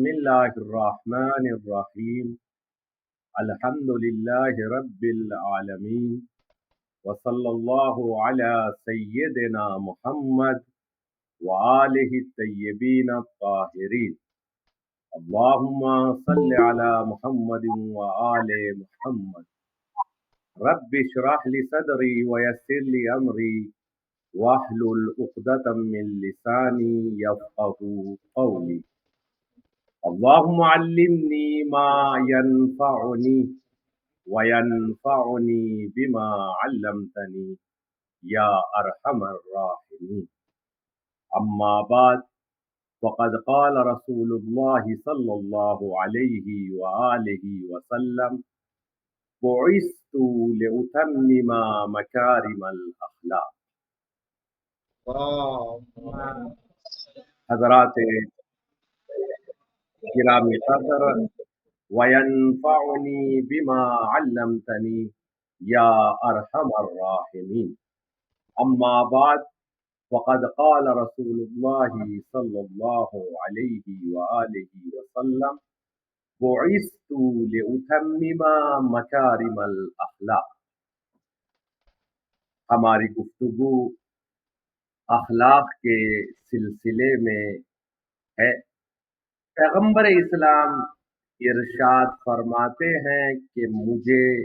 بسم الله الرحمن الرحيم. الحمد لله رب العالمين، وصلى الله على سيدنا محمد وآله الطيبين الطاهرين. اللهم صل على محمد وآل محمد. رب اشرح لي صدري ويسر لي أمري واحلل عقدة من لساني يفقهوا قولي. اللهم علمني ما ينفعني وينفعني بما علمتني يا أرحم الراحمين. أما بعد، فقد قال رسول الله صلى الله عليه وآله وسلم: بعثت لأتمم مكارم الأخلاق. حضرات گرامی قدر، وَيَنْفَعُنِي بِمَا عَلَّمْتَنِي يَا أَرْحَمَ الرَّاحِمِينَ. أما بعد، فقد قال رسول الله صلى الله عليه وآله وسلم: بعثت لأتمم مكارم الأخلاق. ہماری گفتگو اخلاق کے سلسلے میں ہے۔ پیغمبر اسلام ارشاد فرماتے ہیں کہ مجھے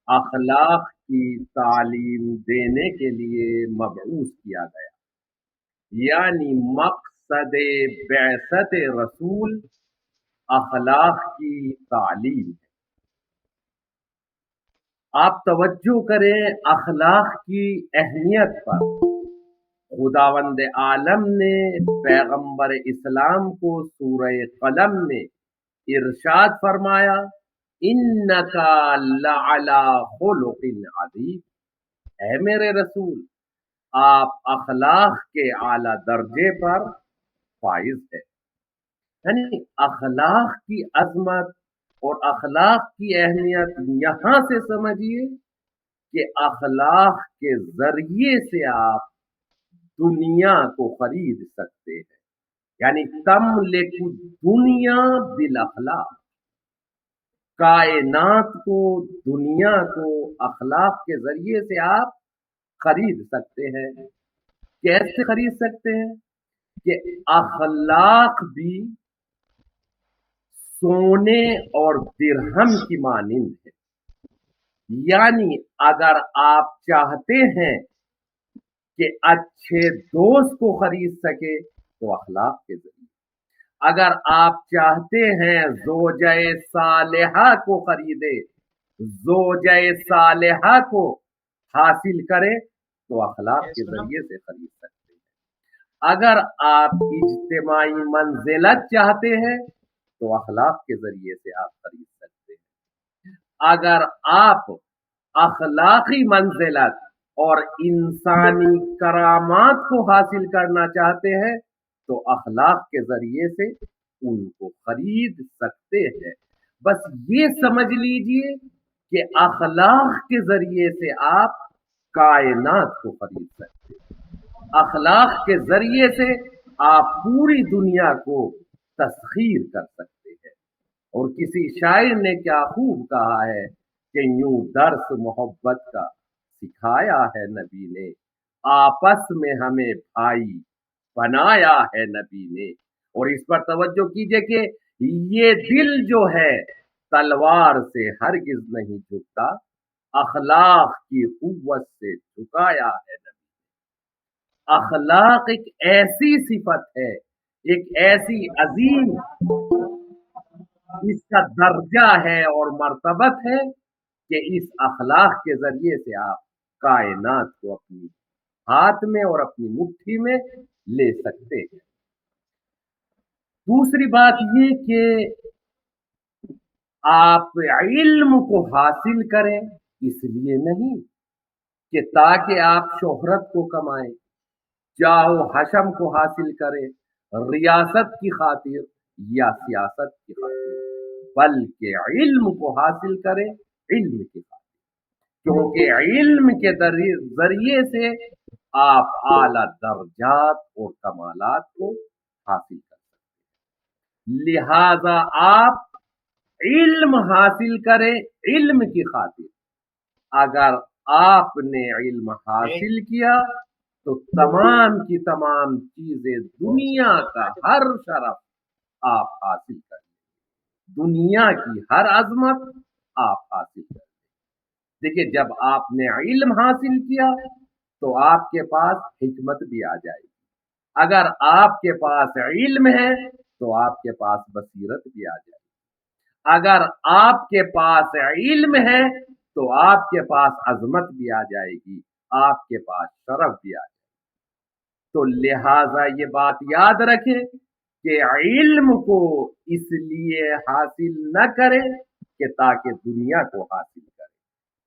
اخلاق کی تعلیم دینے کے لیے مبعوث کیا گیا، یعنی مقصد بعثت رسول اخلاق کی تعلیم ہے۔ آپ توجہ کریں اخلاق کی اہمیت پر۔ خداوند عالم نے پیغمبر اسلام کو سورہ قلم میں ارشاد فرمایا: اِنَّکَ لَعَلَىٰ خُلُقٍ عَظِیمٍ، اے میرے رسول آپ اخلاق کے اعلیٰ درجے پر فائز ہیں۔ یعنی اخلاق کی عظمت اور اخلاق کی اہمیت یہاں سے سمجھیے کہ اخلاق کے ذریعے سے آپ دنیا کو خرید سکتے ہیں، یعنی تملک دنیا بالاخلاق، کائنات کو، دنیا کو اخلاق کے ذریعے سے آپ خرید سکتے ہیں۔ کیسے خرید سکتے ہیں؟ کہ اخلاق بھی سونے اور درہم کی مانند ہے، یعنی اگر آپ چاہتے ہیں کہ اچھے دوست کو خرید سکے تو اخلاق کے ذریعے، اگر آپ چاہتے ہیں زوجہ صالحہ کو خریدے، زوجہ صالحہ کو حاصل کرے تو اخلاق کے ذریعے سے خرید سکتے ہیں۔ اگر آپ اجتماعی منزلت چاہتے ہیں تو اخلاق کے ذریعے سے آپ خرید سکتے ہیں۔ اگر آپ اخلاقی منزلت اور انسانی کرامات کو حاصل کرنا چاہتے ہیں تو اخلاق کے ذریعے سے ان کو خرید سکتے ہیں۔ بس یہ سمجھ لیجئے کہ اخلاق کے ذریعے سے آپ کائنات کو خرید سکتے ہیں، اخلاق کے ذریعے سے آپ پوری دنیا کو تسخیر کر سکتے ہیں۔ اور کسی شاعر نے کیا خوب کہا ہے کہ یوں درس محبت کا سکھایا ہے نبی نے، آپس میں ہمیں بھائی بنایا ہے نبی نے۔ اور اس پر توجہ کیجئے کہ یہ دل جو ہے تلوار سے ہرگز نہیں جھکتا، اخلاق کی قوت سے جھکایا ہے نبی۔ اخلاق ایک ایسی صفت ہے، ایک ایسی عظیم اس کا درجہ ہے اور مرتبت ہے کہ اس اخلاق کے ذریعے سے آپ کائنات کو اپنی ہاتھ میں اور اپنی مٹھی میں لے سکتے ہیں۔ دوسری بات یہ کہ آپ علم کو حاصل کریں اس لیے نہیں کہ تاکہ آپ شہرت کو کمائیں، جاہ و حشم کو حاصل کریں، ریاست کی خاطر یا سیاست کی خاطر، بلکہ علم کو حاصل کریں علم کی خاطر، کیونکہ علم کے ذریعے سے آپ اعلیٰ درجات اور کمالات کو حاصل کریں۔ لہذا آپ علم حاصل کریں علم کی خاطر. اگر آپ نے علم حاصل کیا تو تمام کی تمام چیزیں دنیا کا ہر شرف آپ حاصل کریں, دنیا کی ہر عظمت آپ حاصل کریں. دیکھیے جب آپ نے علم حاصل کیا تو آپ کے پاس حکمت بھی آ جائے گی. اگر آپ کے پاس علم ہے تو آپ کے پاس بصیرت بھی آ جائے گی. اگر آپ کے پاس علم ہے تو آپ کے پاس عظمت بھی آ جائے گی, آپ کے پاس شرف بھی آ جائے گی. تو لہذا یہ بات یاد رکھیں کہ علم کو اس لیے حاصل نہ کرے کہ تاکہ دنیا کو حاصل کرے,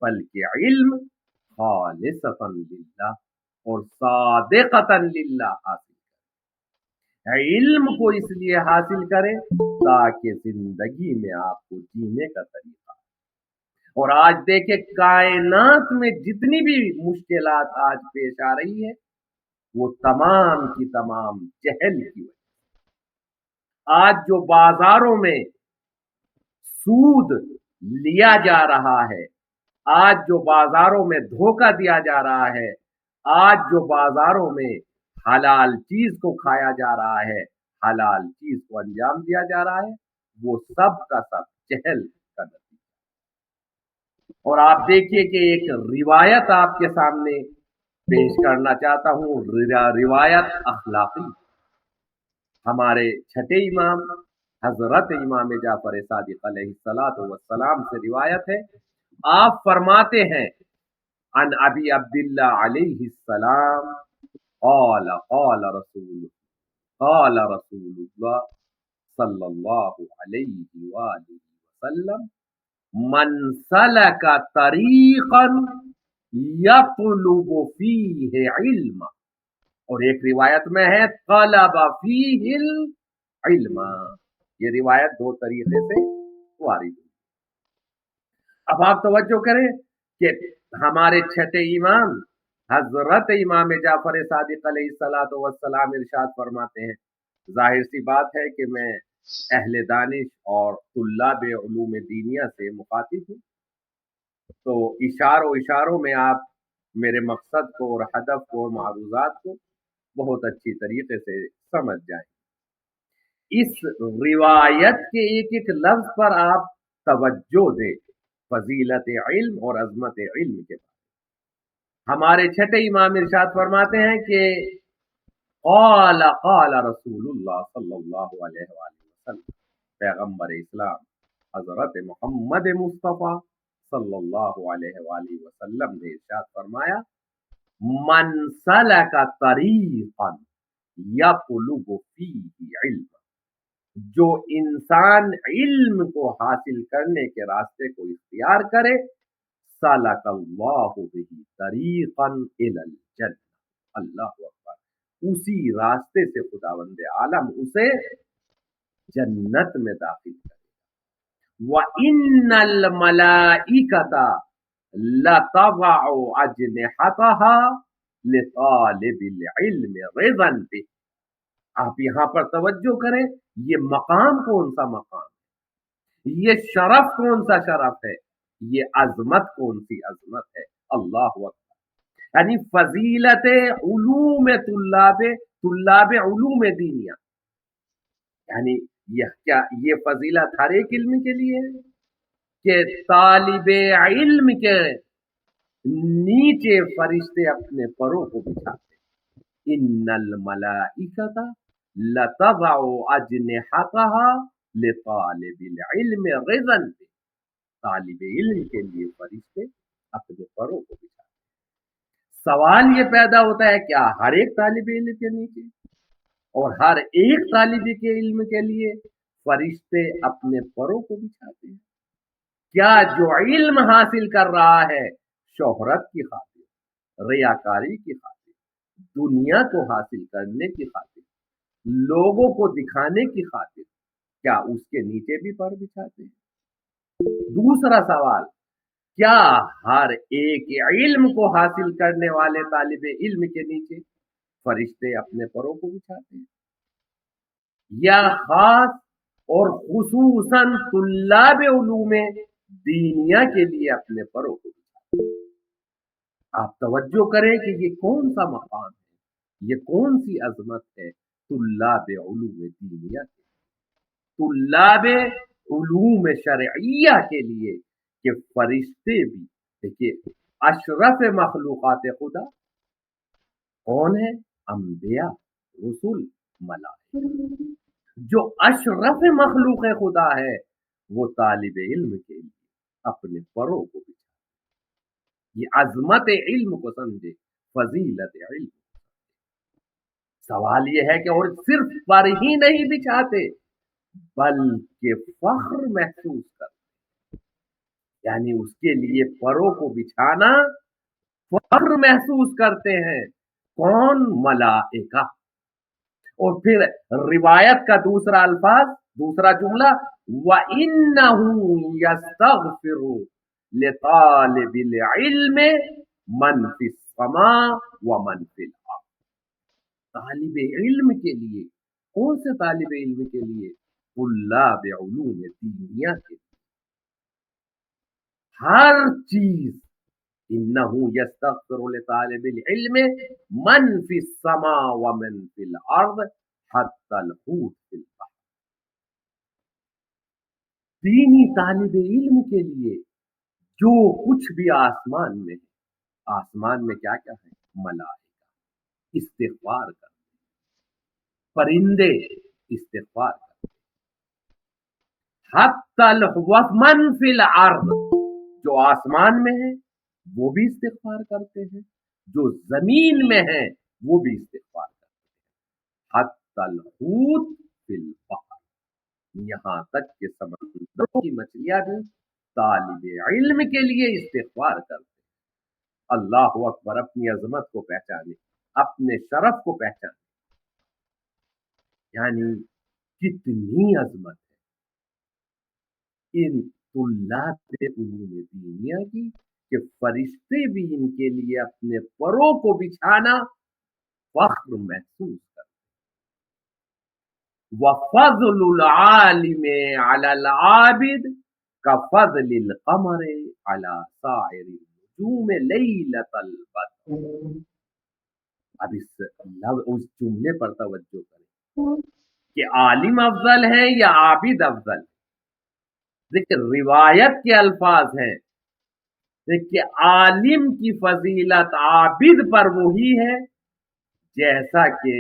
بلکہ علم خالصتاً للہ اور صادقتاً للہ حاصل کرے. علم کو اس لیے حاصل کرے تاکہ زندگی میں آپ کو جینے کا طریقہ. اور آج دیکھیں کائنات میں جتنی بھی مشکلات آج پیش آ رہی ہے وہ تمام کی تمام جہل کی وجہ. آج جو بازاروں میں سود لیا جا رہا ہے, آج جو بازاروں میں دھوکہ دیا جا رہا ہے, آج جو بازاروں میں حلال چیز کو کھایا جا رہا ہے, حلال چیز کو انجام دیا جا رہا ہے, وہ سب کا سب جہل کا نتیجہ. اور آپ دیکھیے کہ ایک روایت آپ کے سامنے پیش کرنا چاہتا ہوں, روایت اخلاقی. ہمارے چھٹے امام حضرت امام جعفر صادق علیہ السلام سے روایت ہے. آپ فرماتے ہیں عن ابی عبداللہ علیہ السلام قال قال رسول اللہ صلی اللہ علیہ وآلہ وسلم من سلک طریقا یطلب فیہ علما, اور ایک روایت میں ہے طلب فیہ العلم. یہ روایت دو طریقے سے وارد ہے. اب آپ توجہ کریں کہ ہمارے چھٹے امام حضرت امام جعفر صادق علیہ السلام ارشاد فرماتے ہیں, ظاہر سی بات ہے کہ میں اہل دانش اور طلاب علوم دینیہ سے مخاطب ہوں, تو اشاروں میں آپ میرے مقصد کو اور ہدف کو اور معروضات کو بہت اچھی طریقے سے سمجھ جائیں. اس روایت کے ایک ایک لفظ پر آپ توجہ دیں, فضیلت علم اور عظمت علم کے بارے. ہمارے چھٹے امام ارشاد فرماتے ہیں کہ قال رسول اللہ صلی اللہ علیہ وآلہ وسلم, پیغمبر اسلام حضرت محمد مصطفیٰ صلی اللہ علیہ وآلہ وسلم نے ارشاد فرمایا من سلک طریقا یطلب فیہ علم, جو انسان علم کو حاصل کرنے کے راستے کو اختیار کرے, سلک اللہ بہ طریقا الی الجنہ, اللہ اکبر, اسی راستے سے خداوند عالم اسے جنت میں داخل کرے. وَإِنَّ الْمَلَائِكَةَ لَتَضَعُ أَجْنِحَتَهَا لِطَالِبِ الْعِلْمِ رِضًا بِهِ. آپ یہاں پر توجہ کریں, یہ مقام کون سا مقام ہے, یہ شرف کون سا شرف ہے, یہ عظمت کون سی عظمت ہے. اللہ اکبر. یعنی فضیلت علوم طلاب علوم دینیا, یعنی یہ فضیلت ہر ایک علم کے لیے ہے کہ طالب علم کے نیچے فرشتے اپنے پروں کو بچھاتے. ان الملائکۃ لتضع اجنحتها لطالب العلم رضا, طالب علم کے لیے فرشتے اپنے پروں کو بچھاتے. سوال یہ پیدا ہوتا ہے کیا ہر ایک طالب علم کے نیچے اور ہر ایک طالب کے علم کے لیے فرشتے اپنے پروں کو بچھاتے ہیں؟ کیا جو علم حاصل کر رہا ہے شہرت کی خاطر, ریاکاری کی خاطر, دنیا کو حاصل کرنے کی خاطر, لوگوں کو دکھانے کی خاطر, کیا اس کے نیچے بھی پر بچھاتے ہیں؟ دوسرا سوال, کیا ہر ایک علم کو حاصل کرنے والے طالب علم کے نیچے فرشتے اپنے پروں کو بچھاتے ہیں, یا خاص اور خصوصاً طلاب علوم دینیا کے لیے اپنے پروں کو بچھاتے ہیں۔ آپ توجہ کریں کہ یہ کون سا مقام ہے، یہ کون سی عظمت ہے طلاب علوم دینیا کے، طلاب علوم شرعیہ کے لیے، کہ فرشتے بھی دیکھیے اشرف مخلوقات خدا کون ہے؟ انبیاء، رسول، ملائکہ۔ جو اشرف مخلوق خدا ہے وہ طالب علم کے لیے اپنے پروں کو بچھاتے، یہ عظمت علم کو سمجھے، فضیلت علم۔ سوال یہ ہے کہ اور صرف پر ہی نہیں بچھاتے بلکہ فخر محسوس کرتے، یعنی اس کے لیے پروں کو بچھانا فخر محسوس کرتے ہیں۔ کون؟ ملائکہ۔ اور پھر روایت کا دوسرا الفاظ، دوسرا جملہ، وَإِنَّهُ يَسْتَغْفِرُ لِطَالِبِ الْعِلْمِ مَنْ فِي السَّمَاءِ وَمَنْ فِي الْأَرْضِ۔ طالب علم کے لیے، کون سے طالب علم کے لیے؟ طلاب علوم دینیا کے لیے۔ ہر چیز، انہو یستغفر لطالب العلم من فی السماء ومن فی الارض حتی الحوت فی البحر۔ دینی طالب علم کے لیے جو کچھ بھی آسمان میں ہے، آسمان میں کیا کیا ہے؟ ملائکہ استغفار کرتے، پرندے استغفار کرتے، حتی الحوت من فی الارض، جو آسمان میں ہے وہ بھی استغفار کرتے ہیں، جو زمین میں ہے وہ بھی استغفار کرتے ہیں، حتی الحوت فی البحر، یہاں تک کہ سمندروں کی مچھلیاں بھی طالب علم کے لیے استغفار کرتے ہیں۔ اللہ اکبر، اپنی عظمت کو پہچانے، اپنے شرف کو پہچانے، یعنی کتنی عظمت ہے ان طلاب علوم دینیا کی، کہ فرشتے بھی ان کے لیے اپنے پروں کو بچھانا فخر محسوس کرتے۔ وَفَضْلُ الْعَالِمِ عَلَى الْعَابِدِ كَفَضْلِ الْقَمَرِ عَلَى سَائِرِ النُّجُومِ لَيْلَةَ الْبَدْرِ۔ اب اس جملے پر توجہ کریں کہ عالم افضل ہے یا عابد افضل؟ دیکھیں روایت کے الفاظ ہیں کہ عالم کی فضیلت عابد پر وہی ہے جیسا کہ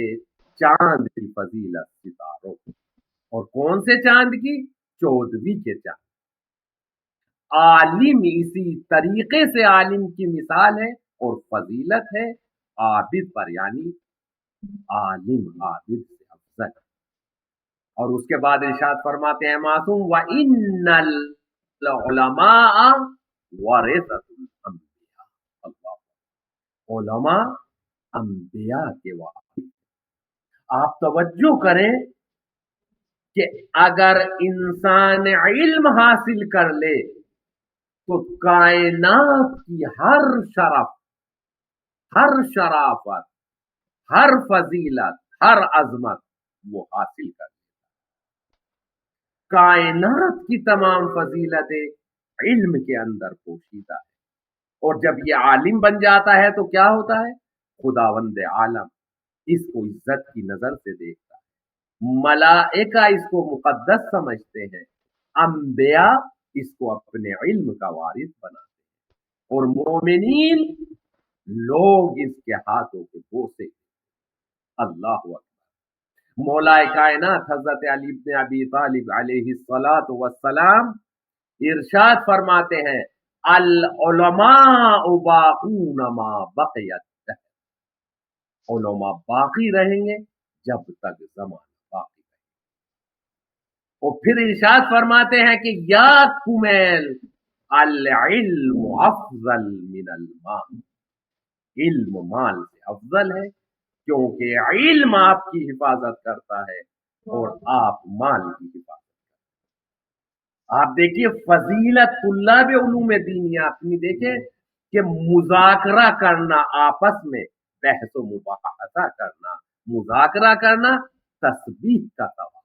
چاند کی فضیلت ستاروں، اور کون سے چاند کی؟ 14ویں کے چاند۔ عالم اسی طریقے سے عالم کی مثال ہے اور فضیلت ہے عابد پر، یعنی عالم عابد سے افضل۔ اور اس کے بعد ارشاد فرماتے ہیں معصوم، وَإِنَّ الْعُلَمَاءَ وَرِثَةُ الْأَنبِيَاء۔ اللہ، علماء انبیاء کے وارث۔ آپ توجہ کریں کہ اگر انسان علم حاصل کر لے تو کائنات کی ہر شرف، ہر شرافت، ہر فضیلت، ہر عظمت وہ حاصل کر لے۔ کائنات کی تمام فضیلتیں علم کے اندر پوشیدہ ہے، اور جب یہ عالم بن جاتا ہے تو کیا ہوتا ہے؟ خداوند عالم اس کو عزت کی نظر سے دیکھتا ہے، ملائکہ اس کو مقدس سمجھتے ہیں، انبیاء اس کو اپنے علم کا وارث بناتے ہیں، اور مومنین لوگ اس کے ہاتھوں کے بوسے۔ اللہ اکبر۔ مولا کائنات حضرت علی بن ابی طالب علیہ الصلاۃ والسلام ارشاد فرماتے ہیں، العلماء باقون ما بقیت، علماء باقی رہیں گے جب تک زمانہ باقی رہے گا۔ اور پھر ارشاد فرماتے ہیں کہ یا کمیل العلم افضل من المال، علم مال سے افضل ہے، کیونکہ علم آپ کی حفاظت کرتا ہے اور آپ مال کی حفاظت کرتے ہیں۔ آپ دیکھیے فضیلت طلاب علوم دینیا اپنی دیکھیں کہ مذاکرہ کرنا، آپس میں بحث و مباحثہ کرنا، مذاکرہ کرنا تسبیح کا ثواب،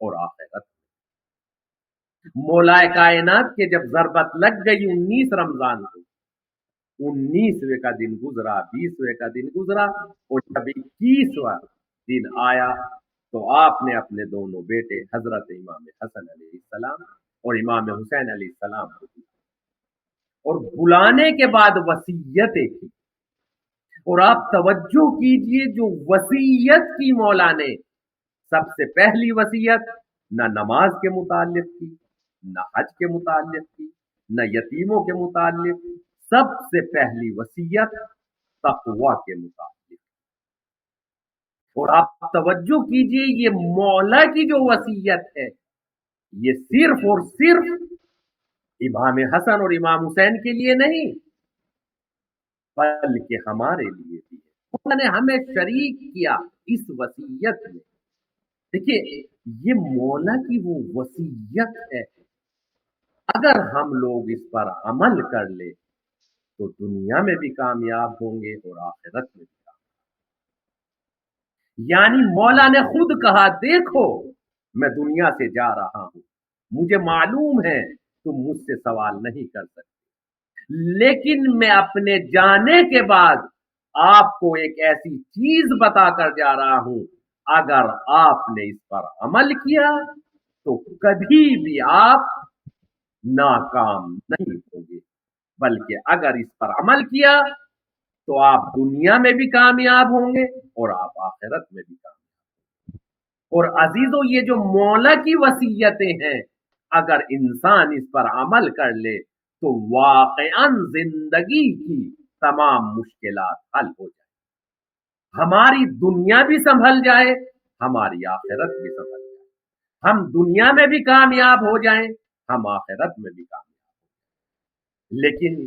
اور آخرت۔ مولا کائنات کے جب ضربت لگ گئی 19 رمضان کو، 19ویں کا دن گزرا، 20ویں کا دن گزرا، اور جب 21واں دن آیا تو آپ نے اپنے دونوں بیٹے حضرت امام حسن علیہ السلام اور امام حسین علیہ السلام کو بلایا، اور بلانے کے بعد وصیتیں کی۔ اور آپ توجہ کیجئے، جو وصیت کی مولا نے، سب سے پہلی وصیت نہ نماز کے متعلق کی، نہ حج کے متعلق کی، نہ یتیموں کے متعلق، سب سے پہلی وصیت تقوی کے متعلق۔ اور آپ توجہ کیجئے، یہ مولا کی جو وصیت ہے، یہ صرف اور صرف امام حسن اور امام حسین کے لیے نہیں، بلکہ ہمارے لیے بھی ہے۔ انہوں نے ہمیں شریک کیا اس وصیت میں۔ دیکھیے، یہ مولا کی وہ وصیت ہے، اگر ہم لوگ اس پر عمل کر لیں تو دنیا میں بھی کامیاب ہوں گے اور آخرت میں بھی کامیاب۔ یعنی مولا نے خود کہا، دیکھو میں دنیا سے جا رہا ہوں، مجھے معلوم ہے تم مجھ سے سوال نہیں کر سکتے، لیکن میں اپنے جانے کے بعد آپ کو ایک ایسی چیز بتا کر جا رہا ہوں، اگر آپ نے اس پر عمل کیا تو کبھی بھی آپ ناکام نہیں ہوں گے، بلکہ اگر اس پر عمل کیا تو آپ دنیا میں بھی کامیاب ہوں گے اور آپ آخرت میں بھی کامیاب۔ اور عزیزو، یہ جو مولا کی وصیتیں ہیں، اگر انسان اس پر عمل کر لے تو واقعاً زندگی کی تمام مشکلات حل ہو جائیں، ہماری دنیا بھی سنبھل جائے، ہماری آخرت بھی سنبھل جائے، ہم دنیا میں بھی کامیاب ہو جائیں، ہم آخرت میں بھی کامیاب ہو جائیں۔ لیکن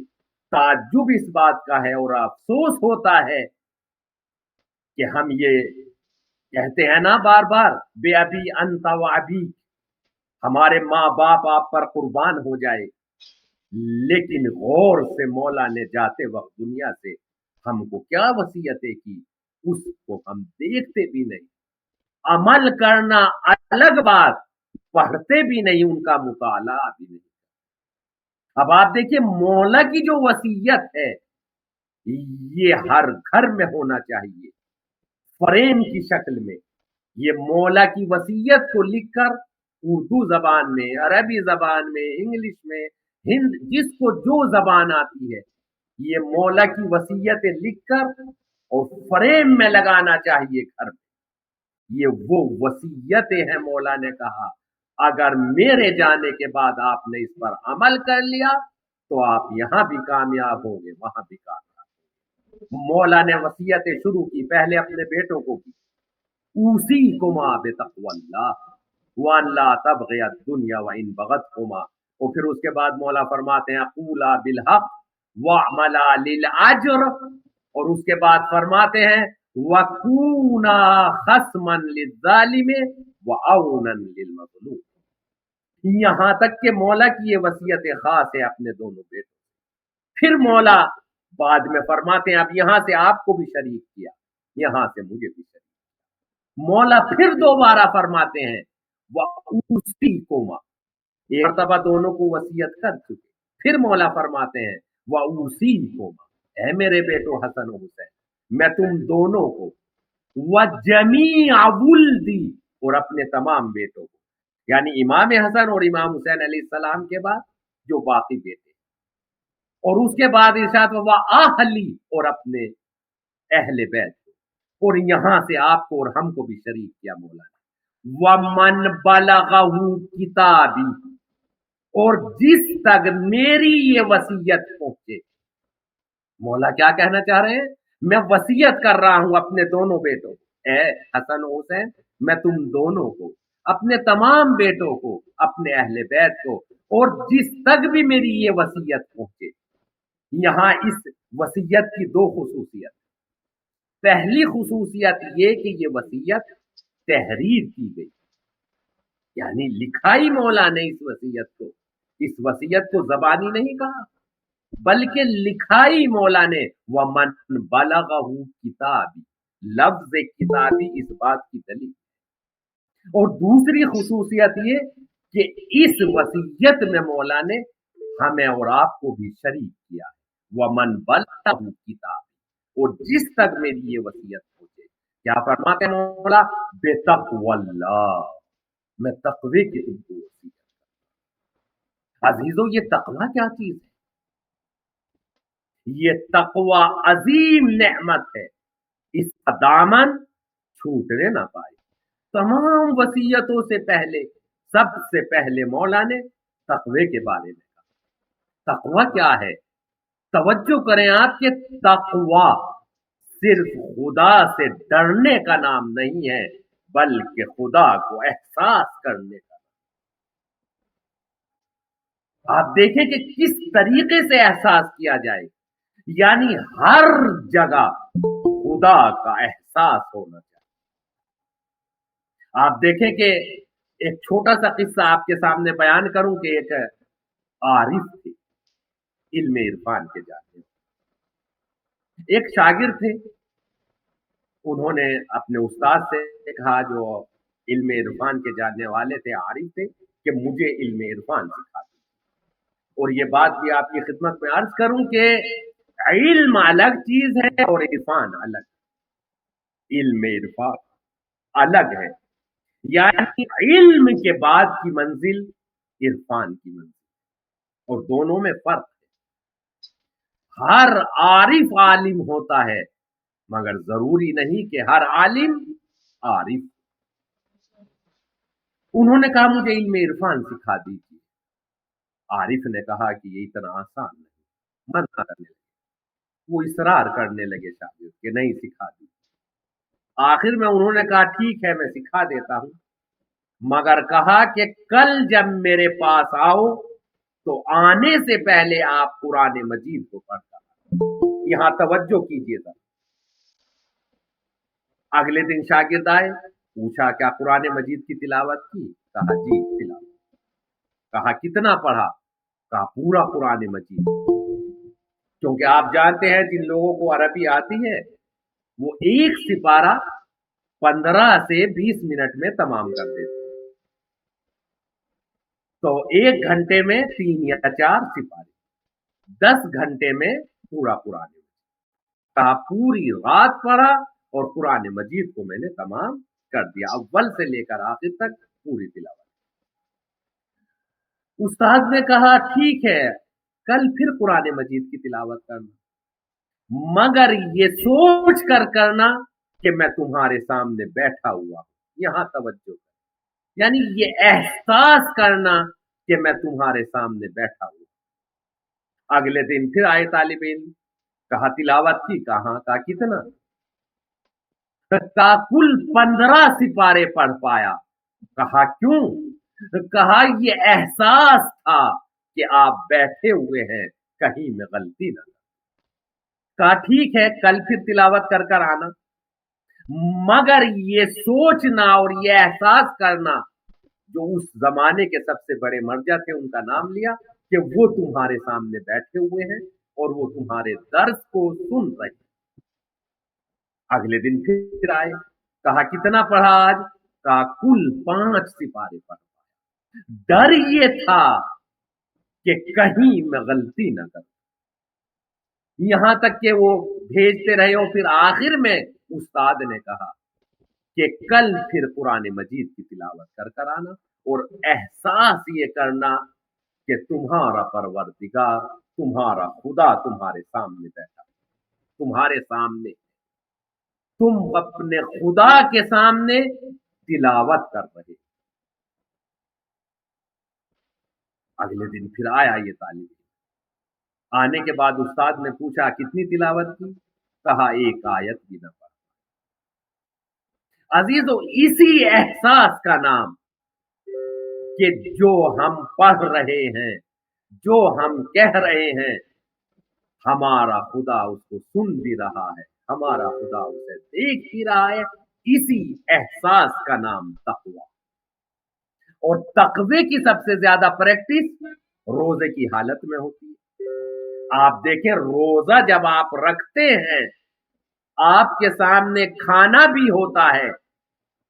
تعجب اس بات کا ہے اور افسوس ہوتا ہے کہ ہم یہ کہتے ہیں نا بار بار، بے ابی انت و ابی، ہمارے ماں باپ آپ پر قربان ہو جائے، لیکن غور سے مولا نے جاتے وقت دنیا سے ہم کو کیا وصیتیں کی، اس کو ہم دیکھتے بھی نہیں، عمل کرنا الگ بات، پڑھتے بھی نہیں، ان کا مطالعہ بھی نہیں۔ اب آپ دیکھیے، مولا کی جو وصیت ہے یہ ہر گھر میں ہونا چاہیے، فریم کی شکل میں۔ یہ مولا کی وصیت کو لکھ کر اردو زبان میں، عربی زبان میں، انگلش میں، ہند، جس کو جو زبان آتی ہے، یہ مولا کی وصیتیں لکھ کر اور فریم میں لگانا چاہیے گھر میں۔ یہ وہ وصیتیں ہیں، مولا نے کہا اگر میرے جانے کے بعد آپ نے اس پر عمل کر لیا تو آپ یہاں بھی کامیاب ہوں گے، وہاں بھی کامیاب ہوں گے۔ مولا نے وصیتیں شروع کی، پہلے اپنے بیٹوں کو کی، اوصیکما بتقوی اللہ وان لا تبغی الدنیا وان بغتکما، اور پھر اس کے بعد مولا فرماتے ہیں قولا بالحق واعملا للاجر، اور اس کے بعد فرماتے ہیں وَكُونَا خَصْمًا لِلظَّالِمِ وَعَوْنًا لِلْمَظْلُومِ۔ یہاں تک کہ مولا کی یہ وصیت خاص ہے اپنے دونوں بیٹوں۔ پھر مولا بعد میں فرماتے ہیں اب یہاں سے آپ کو بھی شریک کیا، یہاں سے مجھے بھی شریک کیا۔ مولا پھر دوبارہ فرماتے ہیں وَأُوصِيكُمَا، ایک مرتبہ دونوں کو وصیت کر چکے، پھر مولا فرماتے ہیں وَأُوصِيكُمَا، اے میرے بیٹو حسن و حسین، میں تم دونوں کو وَجَمِيعَ وُلْدِي، اور اپنے تمام بیٹوں کو، یعنی امام حسن اور امام حسین علیہ السلام کے بعد جو باقی بیٹے، اور اس کے بعد ارشاد وَأَهْلِي، اور اپنے اہل بیت کو، اور یہاں سے آپ کو اور ہم کو بھی شریک کیا مولا نے، وَمَنْ بَلَغَهُ کتابی، اور جس تک میری یہ وصیت پہنچے۔ مولا کیا کہنا چاہ رہے ہیں؟ میں وصیت کر رہا ہوں اپنے دونوں بیٹوں کو، اے حسن و حسین، میں تم دونوں کو، اپنے تمام بیٹوں کو، اپنے اہل بیت کو، اور جس تک بھی میری یہ وصیت پہنچے۔ یہاں اس وصیت کی دو خصوصیت، پہلی خصوصیت یہ کہ یہ وصیت تحریر کی گئی، یعنی لکھائی مولا نے اس وصیت کو، اس وصیت کو زبانی نہیں کہا بلکہ لکھائی مولا نے، وَمَنْ بَلَغَهُ کتابی، لفظ کتابی اس بات کی دلیل، اور دوسری خصوصیت یہ کہ اس وصیت میں مولا نے ہمیں اور آپ کو بھی شریک کیا ہے، وَمَنْ بَلَّغَ کتاب، اور جس تک میری یہ وصیت پہنچے، کیا فرماتے ہیں مولا؟ بِتَقْوَى اللَّهِ، میں تقوی کی تم کو وصیت۔ عزیزو، یہ تقوی کیا چیز ہے؟ یہ تقوی عظیم نعمت ہے، اس کا دامن چھوٹنے نہ پائے۔ تمام وصیتوں سے پہلے، سب سے پہلے مولا نے تقوی کے بارے میں کہا۔ تقوی کیا ہے؟ توجہ کریں آپ کے تقوی صرف خدا سے ڈرنے کا نام نہیں ہے، بلکہ خدا کو احساس کرنے کا۔ آپ دیکھیں کہ کس طریقے سے احساس کیا جائے، یعنی ہر جگہ خدا کا احساس ہونا چاہیے۔ آپ دیکھیں کہ ایک چھوٹا سا قصہ آپ کے سامنے بیان کروں کہ ایک عارف تھے، علم عرفان کے جاننے، ایک شاگرد تھے۔ انہوں نے اپنے استاد سے کہا، جو علم عرفان کے جاننے والے تھے، عارف تھے، کہ مجھے علم عرفان سکھا دیں۔ اور یہ بات بھی آپ کی خدمت میں عرض کروں کہ علم الگ چیز ہے اور عرفان الگ، علم عرفان الگ ہے، یعنی علم کے بعد کی منزل عرفان کی منزل، اور دونوں میں فرق ہے۔ ہر عارف عالم ہوتا ہے، مگر ضروری نہیں کہ ہر عالم عارف۔ انہوں نے کہا مجھے علم عرفان سکھا دیجیے۔ عارف نے کہا کہ یہ اتنا آسان نہیں، منع کرنے لگے، وہ اصرار کرنے لگے شاگرد کہ نہیں سکھا دی۔ آخر میں انہوں نے کہا ٹھیک ہے، میں سکھا دیتا ہوں، مگر کہا کہ کل جب میرے پاس آؤ تو آنے سے پہلے آپ قرآن مجید کو پڑھتا۔ یہاں توجہ کیجیے ذرا۔ اگلے دن شاگرد آئے، پوچھا کیا قرآن مجید کی تلاوت کی؟ کہا جی تلاوت۔ کہا کتنا پڑھا؟ کہا پورا قرآن مجید۔ کیونکہ آپ جانتے ہیں جن لوگوں کو عربی آتی ہے وہ ایک سپارہ 15 سے 20 منٹ میں تمام کر دیتے، تو 1 گھنٹے میں 3 یا 4 سپارے، 10 گھنٹے میں پورا قرآن مجید۔ کہا پوری رات پڑھا اور قرآن مجید کو میں نے تمام کر دیا، اول سے لے کر آخر تک پوری تلاوت۔ استاد نے کہا ٹھیک ہے، کل پھر قرآن مجید کی تلاوت کرنا، مگر یہ سوچ کر کرنا کہ میں تمہارے سامنے بیٹھا ہوا ہوں۔ یہاں توجہ، یعنی یہ احساس کرنا کہ میں تمہارے سامنے بیٹھا ہوں۔ اگلے دن پھر آئے طالب علم، کہا تلاوت کی؟ کہا کتنا؟ کہا کل 15 سپارے پڑھ پایا۔ کہا کیوں؟ کہا یہ احساس تھا کہ آپ بیٹھے ہوئے ہیں، کہیں میں غلطی نہ۔ کہا ٹھیک ہے، کل پھر تلاوت کر کر آنا، مگر یہ سوچنا اور یہ احساس کرنا، جو اس زمانے کے سب سے بڑے مرجع تھے ان کا نام لیا، کہ وہ تمہارے سامنے بیٹھے ہوئے ہیں اور وہ تمہارے درس کو سن رہے ہیں۔ اگلے دن پھر آئے، کہا کتنا پڑھا آج؟ کہا کل 5 سپارے پڑھا۔ ڈر یہ تھا کہ کہیں میں غلطی نہ کروں، یہاں تک کہ وہ بھیجتے رہے، اور پھر آخر میں استاد نے کہا کہ کل پھر قرآن مجید کی تلاوت کر کر آنا، اور احساس یہ کرنا کہ تمہارا پروردگار، تمہارا خدا تمہارے سامنے بیٹھا، تمہارے سامنے، تم اپنے خدا کے سامنے تلاوت کر رہے۔ اگلے دن پھر آیا یہ طالب، آنے کے بعد استاد نے پوچھا کتنی تلاوت کی؟ کہا 1 آیت بھی نہ پڑھا۔ عزیزو، اسی احساس کا نام کہ جو ہم پڑھ رہے ہیں، جو ہم کہہ رہے ہیں، ہمارا خدا اس کو سن بھی رہا ہے، ہمارا خدا اسے دیکھ بھی رہا ہے، اسی احساس کا نام تقوی۔ اور تقوی کی سب سے زیادہ پریکٹس روزے کی حالت میں ہوتی ہے۔ آپ دیکھیں، روزہ جب آپ رکھتے ہیں، آپ کے سامنے کھانا بھی ہوتا ہے،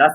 10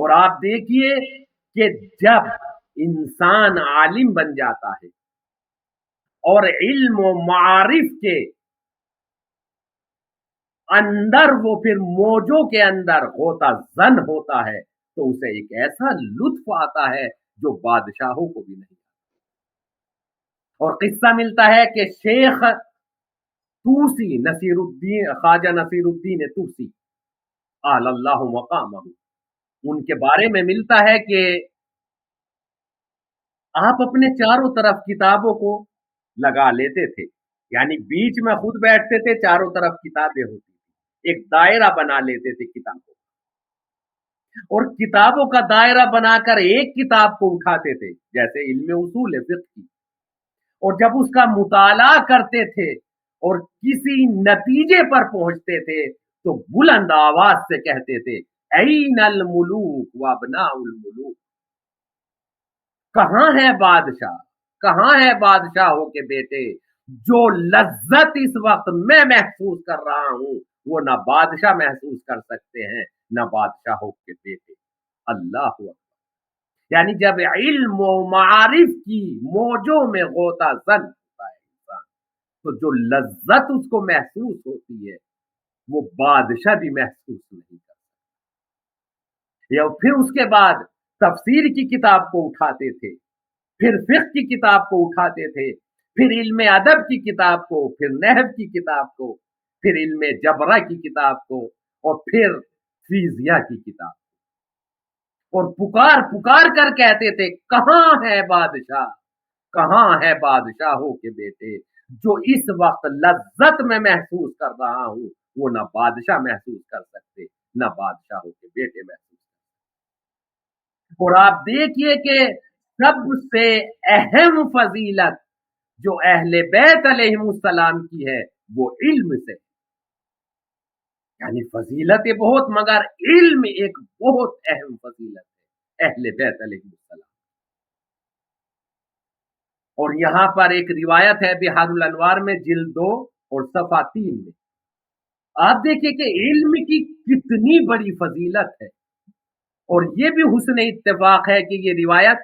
اور آپ دیکھیے کہ جب انسان عالم بن جاتا ہے اور علم و معارف کے اندر وہ پھر موجوں کے اندر ہوتا زن ہوتا ہے تو اسے ایک ایسا لطف آتا ہے جو بادشاہوں کو بھی نہیں. اور قصہ ملتا ہے کہ شیخ توسی نصیر الدین خواجہ نصیر الدین توسی اعلی اللہ مقامہ، ان کے بارے میں ملتا ہے کہ آپ اپنے چاروں طرف کتابوں کو لگا لیتے تھے، یعنی بیچ میں خود بیٹھتے تھے، چاروں طرف کتابیں ہوتی تھی، ایک دائرہ بنا لیتے تھے کتابوں، اور کتابوں کا دائرہ بنا کر ایک کتاب کو اٹھاتے تھے جیسے علم اصول فقہ کی، اور جب اس کا مطالعہ کرتے تھے اور کسی نتیجے پر پہنچتے تھے تو بلند آواز سے کہتے تھے این الملوک و ابناء الملوک، کہاں ہے بادشاہ، کہاں ہے بادشاہوں کے بیٹے، جو لذت اس وقت میں محسوس کر رہا ہوں وہ نہ بادشاہ محسوس کر سکتے ہیں نہ بادشاہوں کے بیٹے. اللہ اکبر. یعنی جب علم و معارف کی موجوں میں غوطہ زن ہوتا ہے انسان تو جو لذت اس کو محسوس ہوتی ہے وہ بادشاہ بھی محسوس نہیں کرتا. یا پھر اس کے بعد تفسیر کی کتاب کو اٹھاتے تھے، پھر فقہ کی کتاب کو اٹھاتے تھے، پھر علم ادب کی کتاب کو، پھر نحو کی کتاب کو، پھر علم جبرہ کی کتاب کو، اور پھر فیزیاء کی کتاب، اور پکار پکار کر کہتے تھے کہاں ہے بادشاہ، کہاں ہے بادشاہوں کے بیٹے، جو اس وقت لذت میں محسوس کر رہا ہوں وہ نہ بادشاہ محسوس کر سکتے نہ بادشاہوں کے بیٹے محسوس. اور آپ دیکھیے کہ سب سے اہم فضیلت جو اہل بیت علیہ السلام کی ہے وہ علم سے، یعنی فضیلت بہت مگر علم ایک بہت اہم فضیلت ہے اہل بیت علیہ السلام. اور یہاں پر ایک روایت ہے بحار الانوار میں جلد 2 اور صفحہ 3 میں، آپ دیکھیے کہ علم کی کتنی بڑی فضیلت ہے. اور یہ بھی حسن اتفاق ہے کہ یہ روایت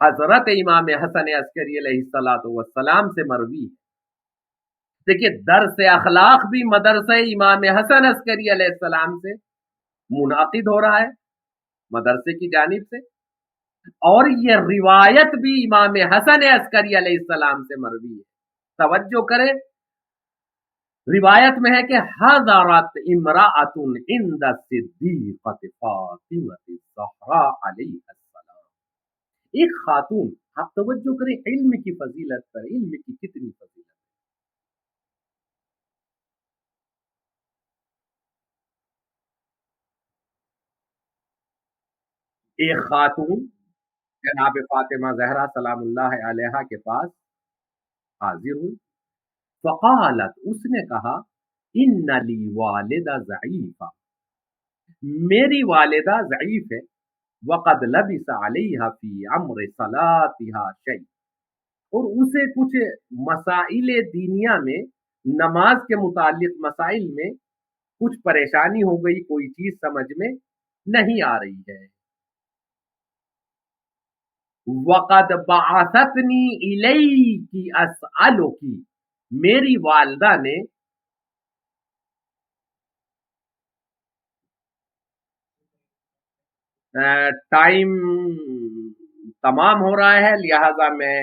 حضرت امام حسن عسکری علیہ السلام سے مروی ہے. دیکھیے درس اخلاق بھی مدرسہ امام حسن عسکری علیہ السلام سے منعقد ہو رہا ہے مدرسے کی جانب سے، اور یہ روایت بھی امام حسن عسکری علیہ السلام سے مروی ہے. توجہ کریں، روایت میں ہے کہ حضرت امرأۃ عند الصدیقۃ فاطمۃ الزہراء علیہ السلام، ایک خاتون، آپ توجہ کریں علم کی فضیلت پر، علم کی کتنی فضیلت. ایک خاتون جناب فاطمہ زہرا سلام اللہ علیہا کے پاس حاضر ہوئی، فقالت، اس نے کہا ان لی والدہ ضعیفہ، میری والدہ ضعیف ہے، وقد لبس علیہا فی امر صلاتها شیء، اور اسے کچھ مسائل دینیا میں، نماز کے متعلق مسائل میں کچھ پریشانی ہو گئی، کوئی چیز سمجھ میں نہیں آ رہی ہے. وقد بعثتنی الیکی اسألکی، میری والدہ نے ٹائم تمام ہو رہا ہے لہذا میں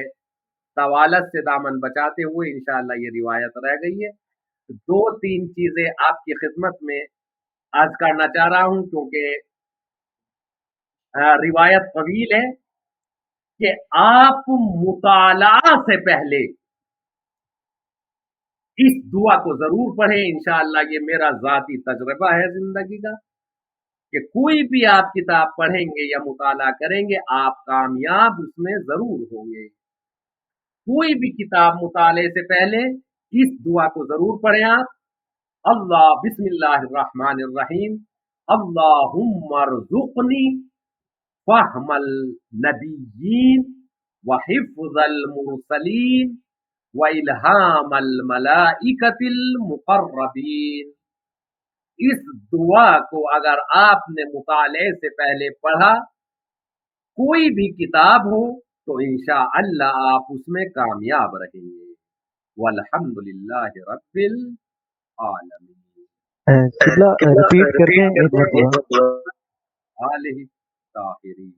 طوالت سے دامن بچاتے ہوئے انشاءاللہ یہ روایت رہ گئی ہے. 2-3 چیزیں آپ کی خدمت میں عرض کرنا چاہ رہا ہوں کیونکہ روایت طویل ہے کہ آپ مطالعہ سے پہلے اس دعا کو ضرور پڑھیں. انشاءاللہ یہ میرا ذاتی تجربہ ہے زندگی کا کہ کوئی بھی آپ کتاب پڑھیں گے یا مطالعہ کریں گے آپ کامیاب اس میں ضرور ہوں گے. کوئی بھی کتاب مطالعے سے پہلے اس دعا کو ضرور پڑھیں آپ. اللہ بسم اللہ الرحمن الرحیم، اللہم ارزقنی فہم النبیین وحفظ المرسلین وإلهام الملائكة المقربين. اس دعا کو اگر آپ نے مطالعے سے پہلے پڑھا، کوئی بھی کتاب ہو، تو انشاءاللہ آپ اس میں کامیاب رہیں گے۔ والحمدللہ رب العالمین۔ قبلہ ریپیٹ کر دیں ایک مرتبہ۔ آلہ طاہرین۔